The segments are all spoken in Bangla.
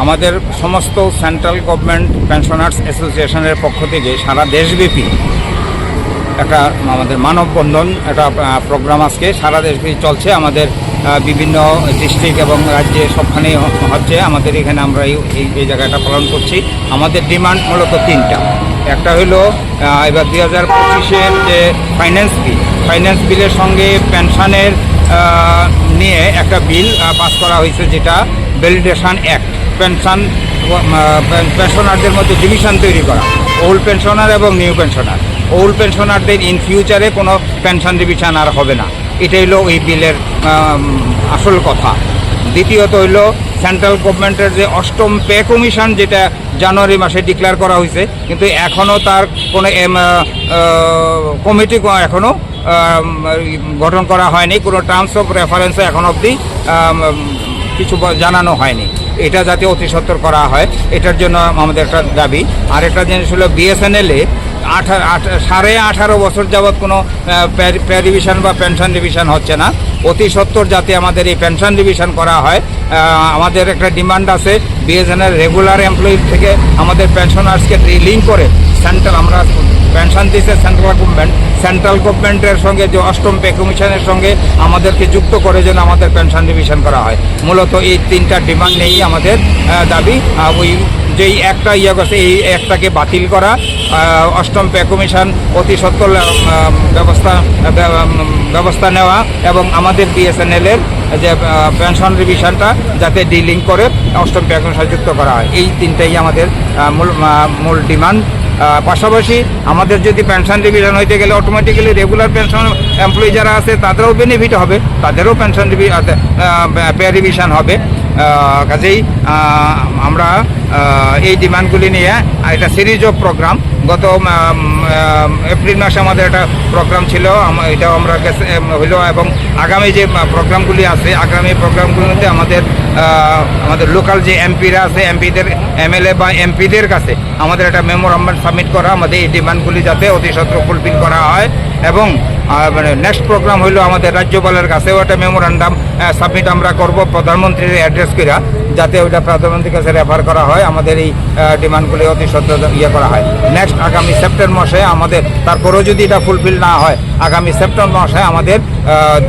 আমাদের সমস্ত সেন্ট্রাল গভর্নমেন্ট পেনশনার্স অ্যাসোসিয়েশনের পক্ষ থেকে সারা দেশব্যাপী একটা আমাদের মানববন্ধন একটা প্রোগ্রাম আজকে সারা দেশব্যাপী চলছে। আমাদের বিভিন্ন ডিস্ট্রিক্ট এবং রাজ্যে সবখানেই হচ্ছে। আমাদের এখানে আমরা এই জায়গাটা পালন করছি। আমাদের ডিমান্ড মূলত তিনটা। একটা হলো এবার 2025-এর যে ফাইন্যান্স বিলের সঙ্গে পেনশনের নিয়ে একটা বিল পাস করা হয়েছে, যেটা ভ্যালিডেশন অ্যাক্ট। পেনশনারদের মধ্যে ডিভিশন তৈরি করা, ওল্ড পেনশনার এবং নিউ পেনশনার। ওল্ড পেনশনারদের ইন ফিউচারে কোনো পেনশন ডিভিশন আর হবে না, এটাই হলো ওই বিলের আসল কথা। দ্বিতীয়ত হইল সেন্ট্রাল গভর্নমেন্টের যে 8ম পে কমিশন, যেটা জানুয়ারি মাসে ডিক্লেয়ার করা হয়েছে, কিন্তু এখনও তার কোনো কমিটি এখনও গঠন করা হয়নি। কোনো টার্মস অফ রেফারেন্সে এখন অবধি কিছু জানানো হয়নি। এটা যাতে অতি সত্বর করা হয়, এটার জন্য আমাদের একটা দাবি। আর একটা জিনিস হলো বিএসএনএলে 18.5 বছর যাবৎ কোনো পে ডিভিশন বা পেনশন ডিভিশন হচ্ছে না। অতি সত্বর যাতে আমাদের এই পেনশন ডিভিশন করা হয়। আমাদের একটা ডিমান্ড আছে বিএসএনএল রেগুলার এমপ্লয়ি থেকে আমাদের পেনশনার্সকে লিঙ্ক করে আমরা পেনশন দিচ্ছে সেন্ট্রাল গভর্নমেন্টের সঙ্গে যে 8ম পে কমিশনের সঙ্গে আমাদেরকে যুক্ত করে যেন আমাদের পেনশন ডিভিশন করা হয়। মূলত এই তিনটা ডিমান্ড নিয়েই আমাদের দাবি। ওই যেই একটা করছে এই একটাকে বাতিল করা, 8ম পে কমিশন অতি সত্বর ব্যবস্থা নেওয়া এবং আমাদের বিএসএনএলের যে পেনশন রিভিশনটা যাতে ডিলিং করে 8ম পে কমিশন যুক্ত করা হয়। এই তিনটাই আমাদের মূল ডিমান্ড। পাশাপাশি আমাদের যদি পেনশন ডিভিশন হইতে গেলে অটোমেটিক্যালি রেগুলার পেনশন এমপ্লয়ি যারা আছে তাদেরও বেনিফিট হবে, তাদেরও পেনশন পে রিভিশন হবে। কাজেই আমরা এই ডিমান্ডগুলি নিয়ে একটা সিরিজ অফ প্রোগ্রাম গত এপ্রিল মাসে আমাদের একটা প্রোগ্রাম ছিল, এটাও আমরা হইল। এবং আগামী যে প্রোগ্রামগুলি আছে, আগামী প্রোগ্রামগুলিতে আমাদের লোকাল যে এমপিরা আছে, এমএলএ বা এমপিদের কাছে আমাদের একটা মেমোরান্ডাম সাবমিট করা, আমাদের এই ডিমান্ডগুলি যাতে অতি সত্বর ফুলফিল করা হয়। এবং নেক্সট প্রোগ্রাম হইল আমাদের রাজ্যপালের কাছেও একটা মেমোরান্ডাম সাবমিট আমরা করব প্রধানমন্ত্রীর অ্যাড্রেস করা, যাতে ওইটা প্রধানমন্ত্রীর কাছে রেফার করা হয়, আমাদের এই ডিমান্ডগুলি অতি সত্বর করা হয়। নেক্সট আগামী সেপ্টেম্বর মাসে আমাদের, তারপরেও যদি এটা ফুলফিল না হয়, আগামী সেপ্টেম্বর মাসে আমাদের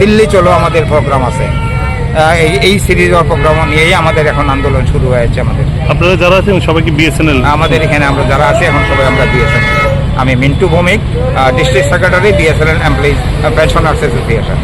দিল্লি চলো আমাদের প্রোগ্রাম আছে। এই সিরিজ অফ প্রোগ্রাম নিয়েই আমাদের এখন আন্দোলন শুরু হয়েছে। আমাদের আপনারা যারা আছেন সবাই কি বিএসএনএল? আমাদের এখানে আমরা যারা আছি এখন সবাই আমরা বিএসএনএল। আমি Mintu Bhowmik, district secretary, BSNL employees pensioners association.